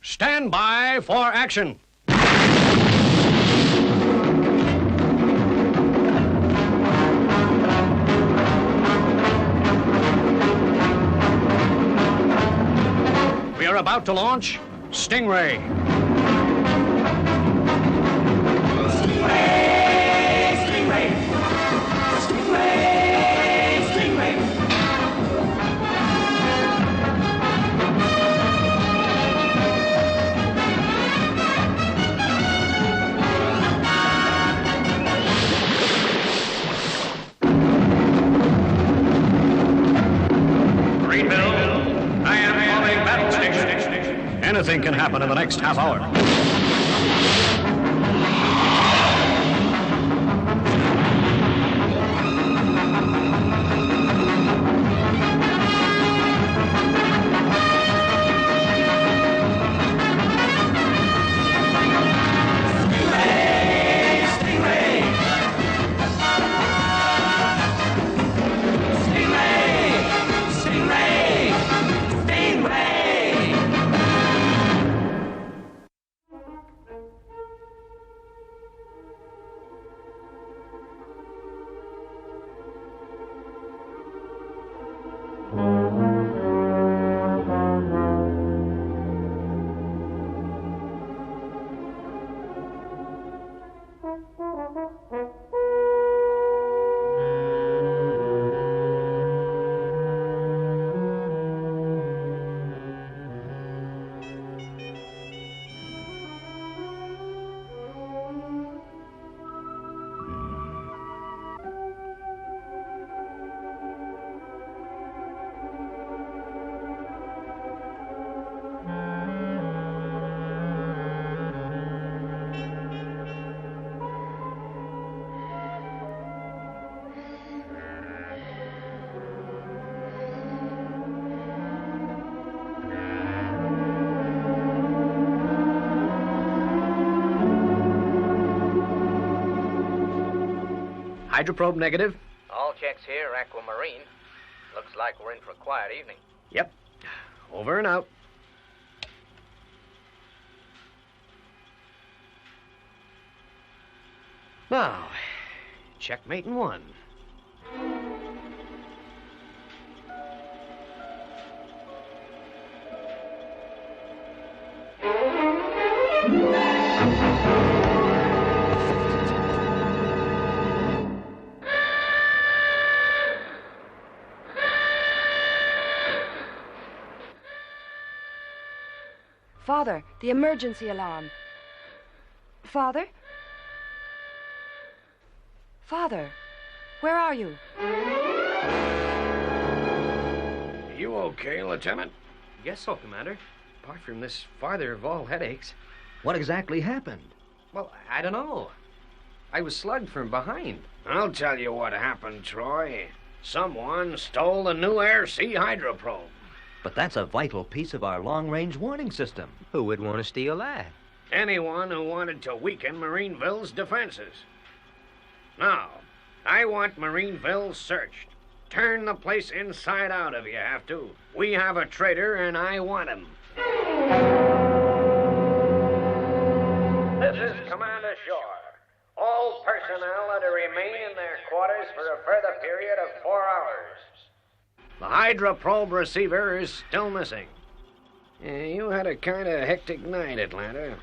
Stand by for action. We are about to launch Stingray. Anything can happen in the next half hour. Hydroprobe negative. All checks here, aquamarine. Looks like we're in for a quiet evening. Yep. Over and out. Now, checkmate in one. Father, the emergency alarm. Father? Father, where are you? You okay, Lieutenant? Yes, so, Commander. Apart from this farther of all headaches. What exactly happened? Well, I don't know. I was slugged from behind. I'll tell you what happened, Troy. Someone stole the new air-sea hydroprobe. But that's a vital piece of our long-range warning system. Who would want to steal that? Anyone who wanted to weaken Marineville's defenses. Now, I want Marineville searched. Turn the place inside out if you have to. We have a traitor, and I want him. This is Commander Shore. All personnel are to remain in their quarters for a further period of 4 hours. The hydroprobe receiver is still missing. You had a kind of hectic night, Atlanta.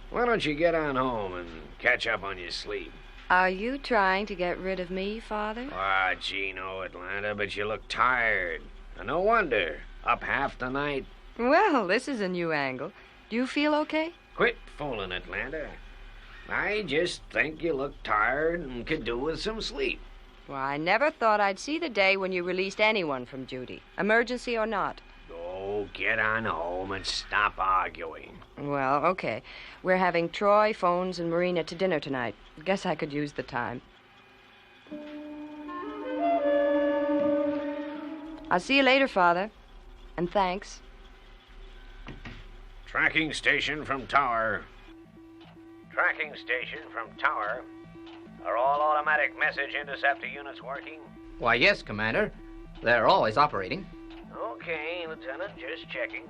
Why don't you get on home and catch up on your sleep? Are you trying to get rid of me, Father? Ah, gee, no, Atlanta, but you look tired. And no wonder. Up half the night. Well, this is a new angle. Do you feel okay? Quit fooling, Atlanta. I just think you look tired and could do with some sleep. Well, I never thought I'd see the day when you released anyone from duty, emergency or not. Oh, get on home and stop arguing. Well, okay. We're having Troy, Phones, and Marina to dinner tonight. Guess I could use the time. I'll see you later, Father. And thanks. Tracking station from Tower. Tracking station from Tower. Are all automatic message interceptor units working? Why, yes, Commander. They're always operating. Okay, Lieutenant, just checking.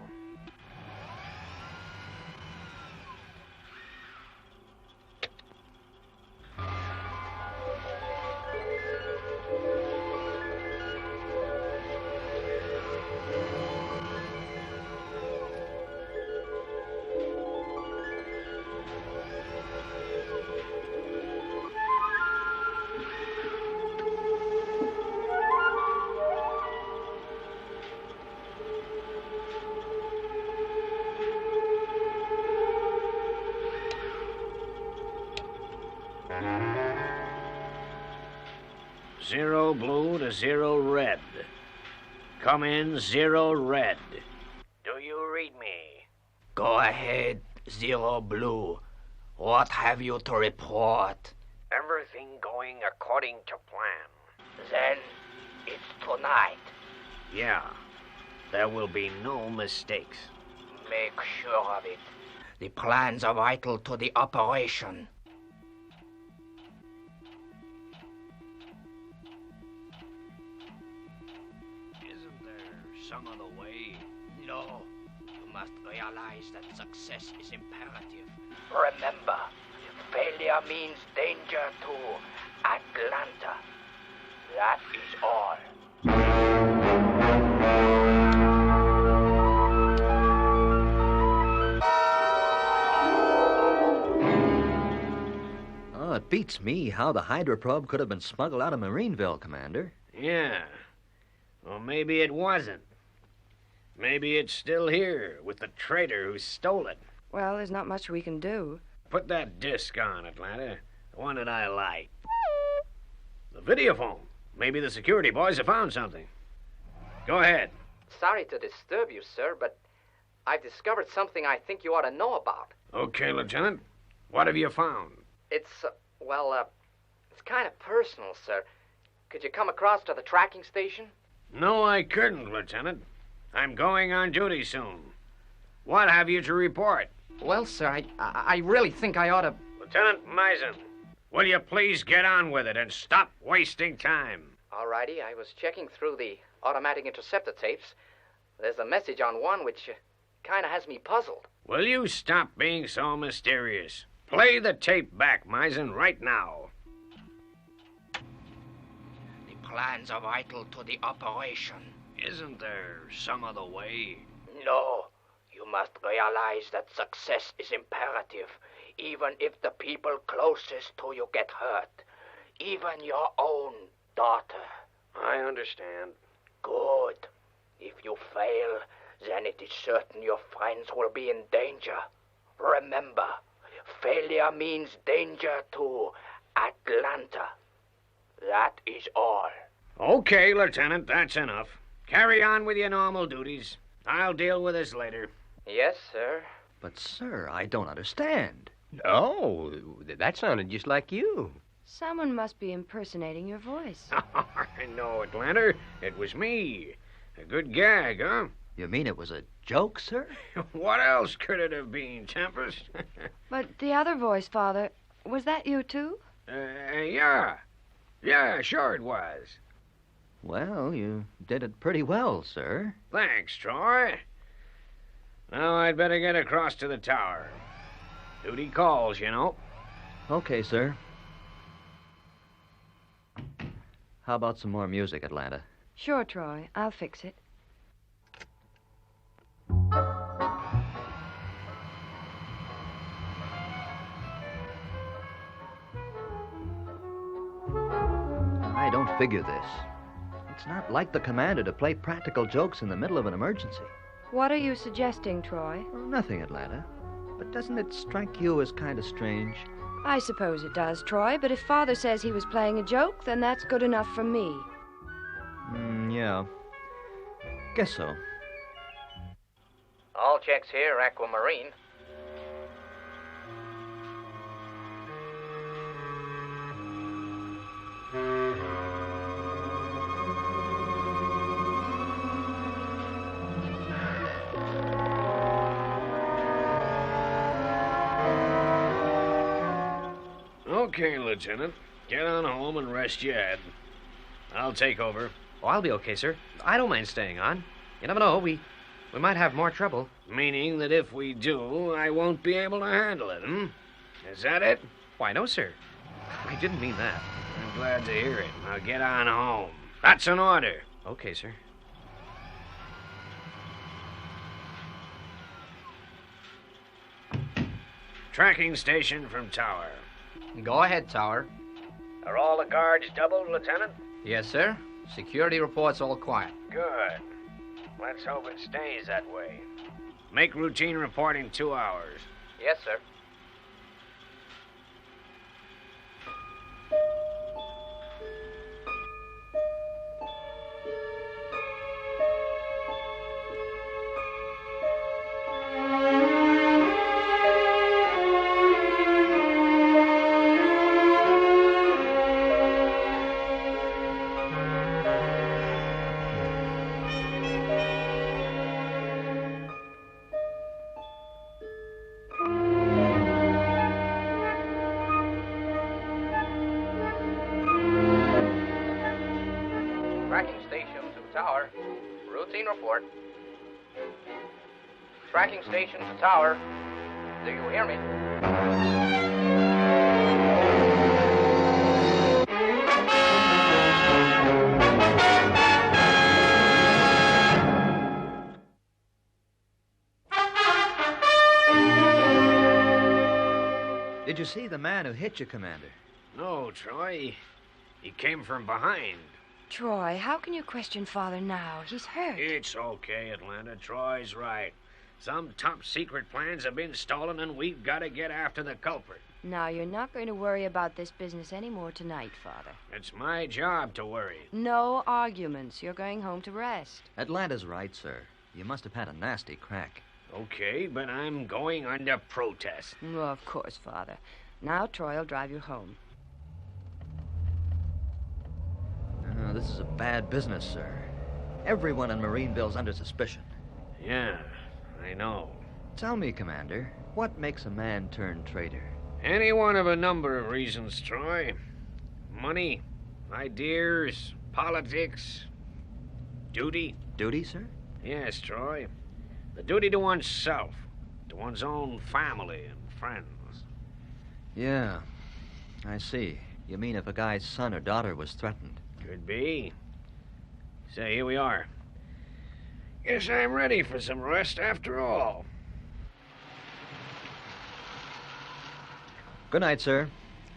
0 blue to 0 red. Come in 0 red. Do you read me? Go ahead, 0 blue. What have you to report? Everything going according to plan. Then it's tonight. Yeah. There will be no mistakes. Make sure of it. The plans are vital to the operation. Isn't there some other way? No. You must realize that success is imperative. Remember, failure means danger to Atlanta. That is all. Oh, it beats me how the hydroprobe could have been smuggled out of Marineville, Commander. Yeah. Well, maybe it wasn't. Maybe it's still here with the traitor who stole it. Well, there's not much we can do. Put that disc on, Atlanta. The one that I like. The videophone. Maybe the security boys have found something. Go ahead. Sorry to disturb you, sir, but I've discovered something I think you ought to know about. Okay, Lieutenant. What have you found? It's, it's kind of personal, sir. Could you come across to the tracking station? No, I couldn't, Lieutenant. I'm going on duty soon. What have you to report? Well, sir, I really think I ought to... Lieutenant Misen, will you please get on with it and stop wasting time? All righty, I was checking through the automatic interceptor tapes. There's a message on one which kind of has me puzzled. Will you stop being so mysterious? Play the tape back, Misen, right now. The plans are vital to the operation. Isn't there some other way? No. You must realize that success is imperative, even if the people closest to you get hurt. Even your own daughter. I understand. Good. If you fail, then it is certain your friends will be in danger. Remember, failure means danger to Atlanta. That is all. Okay, Lieutenant, that's enough. Carry on with your normal duties. I'll deal with this later. Yes, sir. But, sir, I don't understand. Oh, that sounded just like you. Someone must be impersonating your voice. I know, Atlanta. It was me. A good gag, huh? You mean it was a joke, sir? What else could it have been, Tempest? But the other voice, Father, was that you too? Yeah. Yeah, sure it was. Well, you did it pretty well, sir. Thanks, Troy. Now I'd better get across to the tower. Duty calls, you know. Okay, sir. How about some more music, Atlanta? Sure, Troy. I'll fix it. I don't figure this. It's not like the commander to play practical jokes in the middle of an emergency. What are you suggesting, Troy? Well, nothing, Atlanta. But doesn't it strike you as kind of strange? I suppose it does, Troy, but if Father says he was playing a joke, then that's good enough for me. Yeah. Guess so. All checks here, Aquamarine. Okay, Lieutenant. Get on home and rest your head. I'll take over. Oh, I'll be okay, sir. I don't mind staying on. You never know. We might have more trouble. Meaning that if we do, I won't be able to handle it, Is that it? Why, no, sir. I didn't mean that. I'm glad to hear it. Now get on home. That's an order. Okay, sir. Tracking station from tower. Go ahead, Tower. Are all the guards doubled, Lieutenant? Yes, sir. Security reports all quiet. Good. Let's hope it stays that way. Make routine reporting 2 hours. Yes, sir. tower. Routine report. Tracking station to tower. Do you hear me? Did you see the man who hit you, Commander? No, Troy. He came from behind. Troy, how can you question Father now? He's hurt. It's okay, Atlanta. Troy's right. Some top-secret plans have been stolen, and we've got to get after the culprit. Now, you're not going to worry about this business anymore tonight, Father. It's my job to worry. No arguments. You're going home to rest. Atlanta's right, sir. You must have had a nasty crack. Okay, but I'm going under protest. Well, of course, Father. Now Troy will drive you home. This is a bad business, sir. Everyone in Marineville's under suspicion. Yeah, I know. Tell me, Commander, what makes a man turn traitor? Any one of a number of reasons, Troy. Money, ideas, politics, duty. Duty, sir? Yes, Troy. The duty to oneself, to one's own family and friends. Yeah, I see. You mean if a guy's son or daughter was threatened? Could be. Say, here we are. Guess I'm ready for some rest after all. Good night, sir.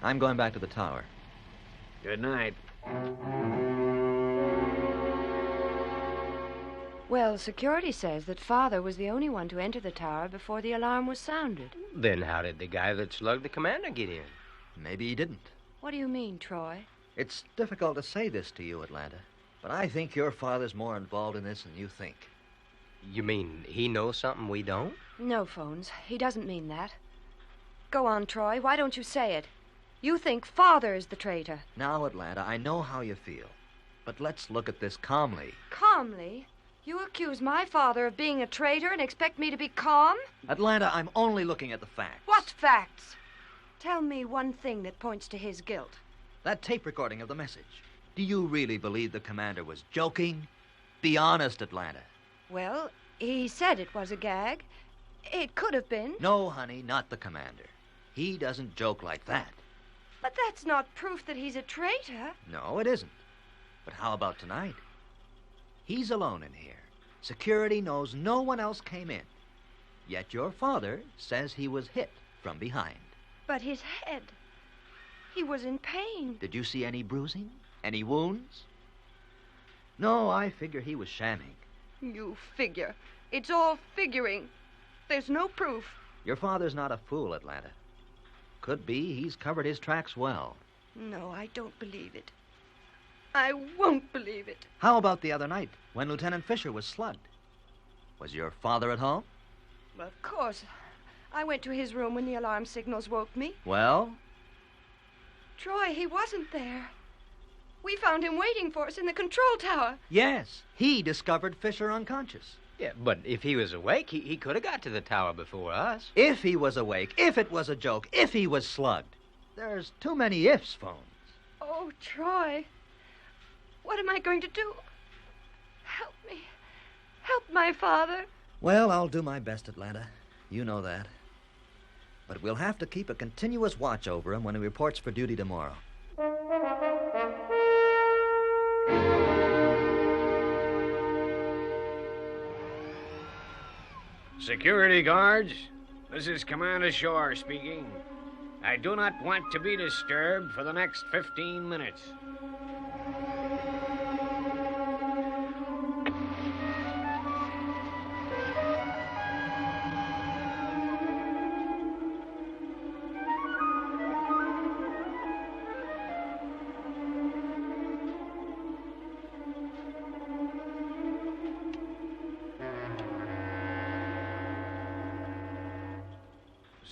I'm going back to the tower. Good night. Well, security says that Father was the only one to enter the tower before the alarm was sounded. Then how did the guy that slugged the commander get in? Maybe he didn't. What do you mean, Troy? It's difficult to say this to you, Atlanta, but I think your father's more involved in this than you think. You mean he knows something we don't? No, Phones. He doesn't mean that. Go on, Troy. Why don't you say it? You think Father is the traitor. Now, Atlanta, I know how you feel, but let's look at this calmly. Calmly? You accuse my father of being a traitor and expect me to be calm? Atlanta, I'm only looking at the facts. What facts? Tell me one thing that points to his guilt. That tape recording of the message. Do you really believe the commander was joking? Be honest, Atlanta. Well, he said it was a gag. It could have been. No, honey, not the commander. He doesn't joke like that. But that's not proof that he's a traitor. No, it isn't. But how about tonight? He's alone in here. Security knows no one else came in. Yet your father says he was hit from behind. But his head. He was in pain. Did you see any bruising? Any wounds? No, I figure he was shamming. You figure. It's all figuring. There's no proof. Your father's not a fool, Atlanta. Could be he's covered his tracks well. No, I don't believe it. I won't believe it. How about the other night, when Lieutenant Fisher was slugged? Was your father at home? Well, of course. I went to his room when the alarm signals woke me. Well? Troy, he wasn't there. We found him waiting for us in the control tower. Yes, he discovered Fisher unconscious. Yeah, but if he was awake, he could have got to the tower before us. If he was awake, if it was a joke, if he was slugged. There's too many ifs, Phones. Oh, Troy. What am I going to do? Help me. Help my father. Well, I'll do my best, Atlanta. You know that. But we'll have to keep a continuous watch over him when he reports for duty tomorrow. Security guards, this is Commander Shore speaking. I do not want to be disturbed for the next 15 minutes.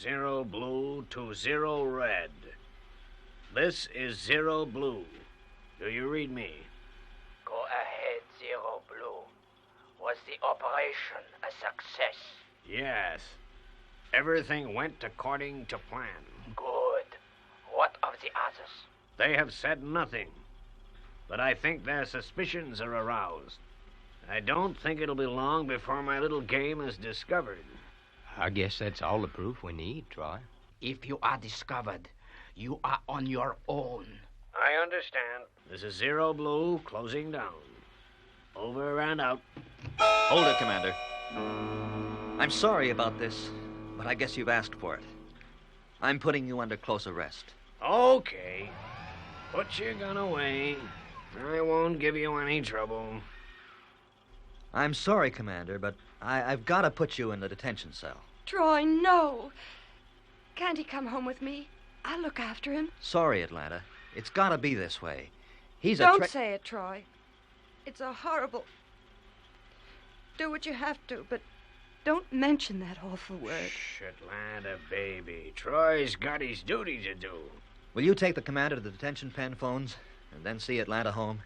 Zero blue to zero red. This is zero blue. Do you read me? Go ahead, Zero Blue. Was the operation a success? Yes. Everything went according to plan. Good. What of the others? They have said nothing. But I think their suspicions are aroused. I don't think it'll be long before my little game is discovered. I guess that's all the proof we need, Troy. If you are discovered, you are on your own. I understand. This is Zero Blue closing down. Over and out. Hold it, Commander. I'm sorry about this, but I guess you've asked for it. I'm putting you under close arrest. Okay. Put your gun away. I won't give you any trouble. I'm sorry, Commander, but I've got to put you in the detention cell. Troy, no. Can't he come home with me? I'll look after him. Sorry, Atlanta. It's got to be this way. He's Don't say it, Troy. It's a horrible... Do what you have to, but don't mention that awful word. Shh, Atlanta, baby. Troy's got his duty to do. Will you take the commander to the detention pen, Phones, and then see Atlanta home?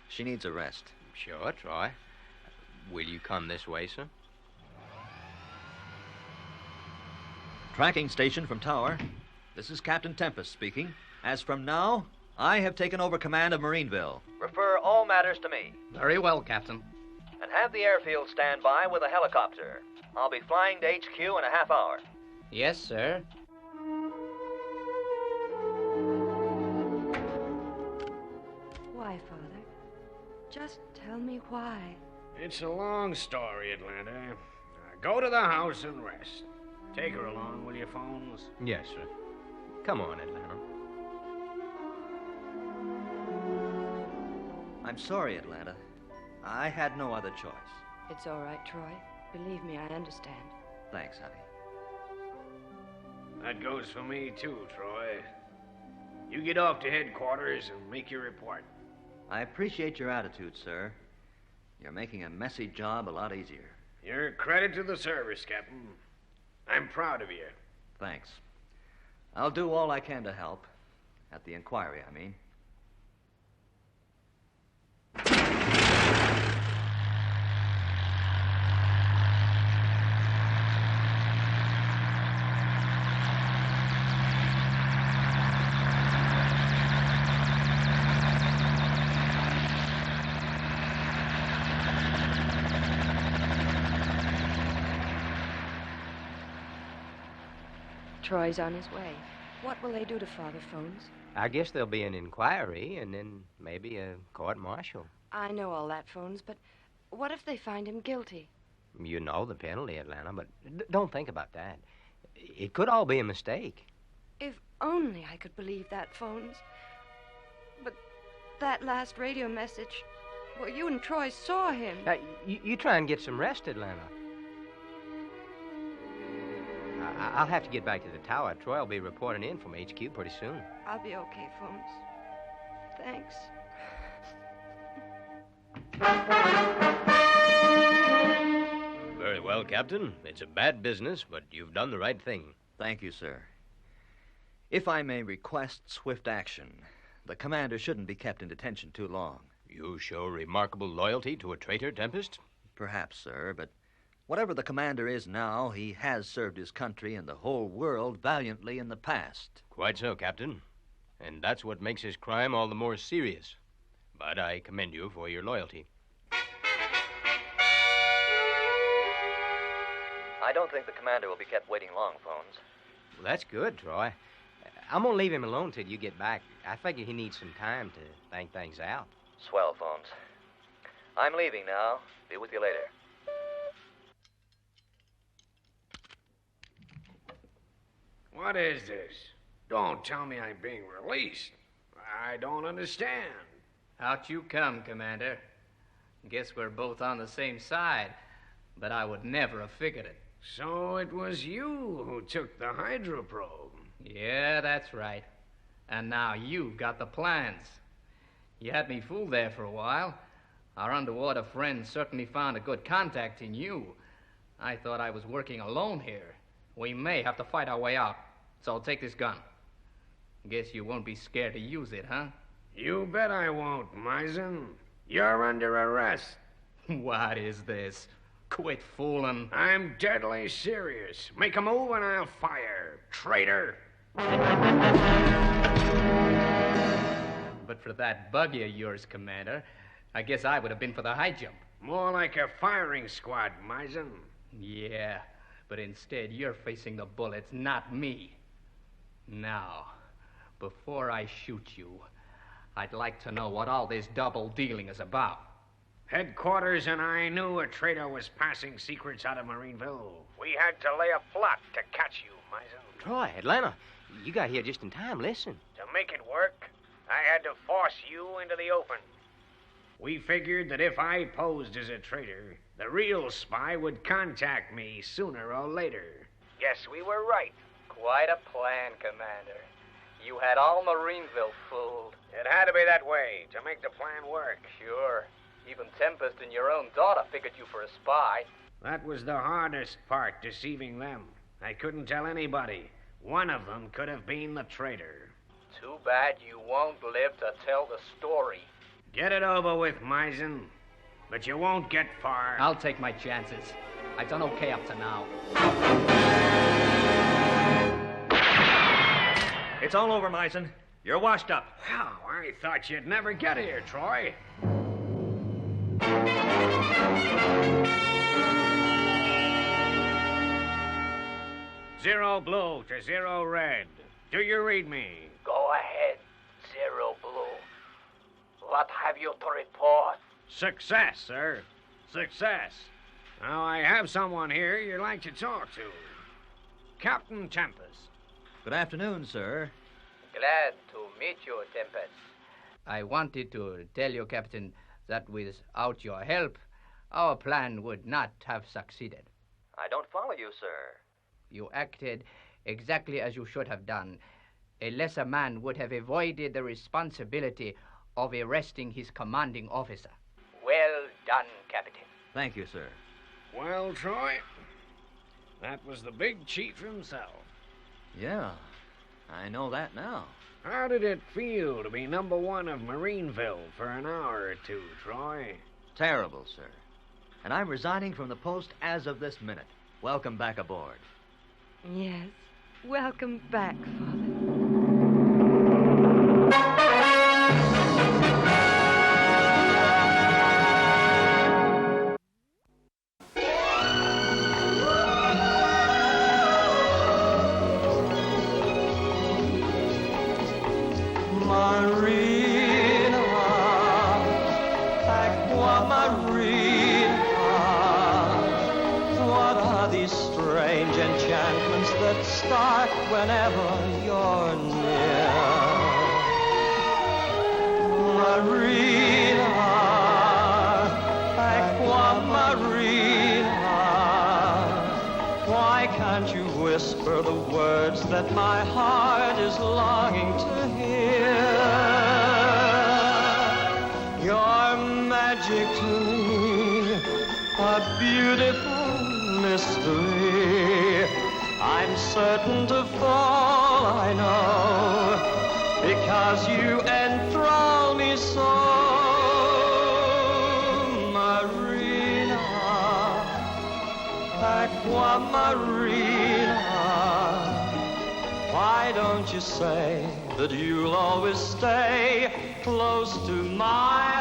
She needs a rest. Sure, Troy. Will you come this way, sir? Tracking station from Tower. This is Captain Tempest speaking. As from now, I have taken over command of Marineville. Refer all matters to me. Very well, Captain. And have the airfield stand by with a helicopter. I'll be flying to HQ in a half hour. Yes, sir. Why, Father? Just tell me why. It's a long story, Atlanta. Go to the house and rest. Take her along, will you, Phones? Yes, sir. Come on, Atlanta. I'm sorry, Atlanta. I had no other choice. It's all right, Troy. Believe me, I understand. Thanks, honey. That goes for me, too, Troy. You get off to headquarters and make your report. I appreciate your attitude, sir. You're making a messy job a lot easier. You're a credit to the service, Captain. I'm proud of you. Thanks. I'll do all I can to help. At the inquiry, I mean. Troy's on his way. What will they do to Father Phones? I guess there'll be an inquiry and then maybe a court-martial. I know all that, Phones, but what if they find him guilty? You know the penalty, Atlanta, but don't think about that. It could all be a mistake. If only I could believe that, Phones. But that last radio message, well, you and Troy saw him. You try and get some rest, Atlanta. I'll have to get back to the tower. Troy will be reporting in from HQ pretty soon. I'll be okay, Phones. Thanks. Very well, Captain. It's a bad business, but you've done the right thing. Thank you, sir. If I may request swift action, the commander shouldn't be kept in detention too long. You show remarkable loyalty to a traitor, Tempest? Perhaps, sir, but whatever the commander is now, he has served his country and the whole world valiantly in the past. Quite so, Captain. And that's what makes his crime all the more serious. But I commend you for your loyalty. I don't think the commander will be kept waiting long, Phones. Well, that's good, Troy. I'm going to leave him alone till you get back. I figure he needs some time to think things out. Swell, Phones. I'm leaving now. Be with you later. What is this? Don't tell me I'm being released. I don't understand. Out you come, Commander. Guess we're both on the same side, but I would never have figured it. So it was you who took the hydroprobe. Yeah, that's right. And now you've got the plans. You had me fooled there for a while. Our underwater friends certainly found a good contact in you. I thought I was working alone here. We may have to fight our way out, so I'll take this gun. Guess you won't be scared to use it, huh? You bet I won't, Misen. You're under arrest. What is this? Quit fooling. I'm deadly serious. Make a move and I'll fire. Traitor. But for that buggy of yours, Commander, I guess I would have been for the high jump. More like a firing squad, Misen. Yeah, but instead you're facing the bullets, not me. Now, before I shoot you, I'd like to know what all this double dealing is about. Headquarters and I knew a traitor was passing secrets out of Marineville. We had to lay a plot to catch you, Misen. Troy, Atlanta, you got here just in time. Listen. To make it work, I had to force you into the open. We figured that if I posed as a traitor, the real spy would contact me sooner or later. Yes, we were right. Quite a plan, Commander. You had all Marineville fooled. It had to be that way to make the plan work. Sure. Even Tempest and your own daughter figured you for a spy. That was the hardest part, deceiving them. I couldn't tell anybody. One of them could have been the traitor. Too bad you won't live to tell the story. Get it over with, Misen. But you won't get far. I'll take my chances. I've done okay up to now. It's all over, Misen. You're washed up. Oh, I thought you'd never get here, Troy. Zero blue to zero red. Do you read me? Go ahead, Zero Blue. What have you to report? Success, sir. Success. Now, I have someone here you'd like to talk to. Captain Tempest. Good afternoon, sir. Glad to meet you, Tempest. I wanted to tell you, Captain, that without your help, our plan would not have succeeded. I don't follow you, sir. You acted exactly as you should have done. A lesser man would have avoided the responsibility of arresting his commanding officer. Well done, Captain. Thank you, sir. Well, Troy, that was the big chief himself. Yeah, I know that now. How did it feel to be number one of Marineville for an hour or two, Troy? Terrible, sir. And I'm resigning from the post as of this minute. Welcome back aboard. Yes. Welcome back, Father. Start whenever you're near. Marina, Aqua Marina, why can't you whisper the words that my heart is longing to hear? Your magic to me, a beautiful mystery. I'm certain to fall, I know, because you enthrall me so. Marina, Aqua Marina, why don't you say that you'll always stay close to my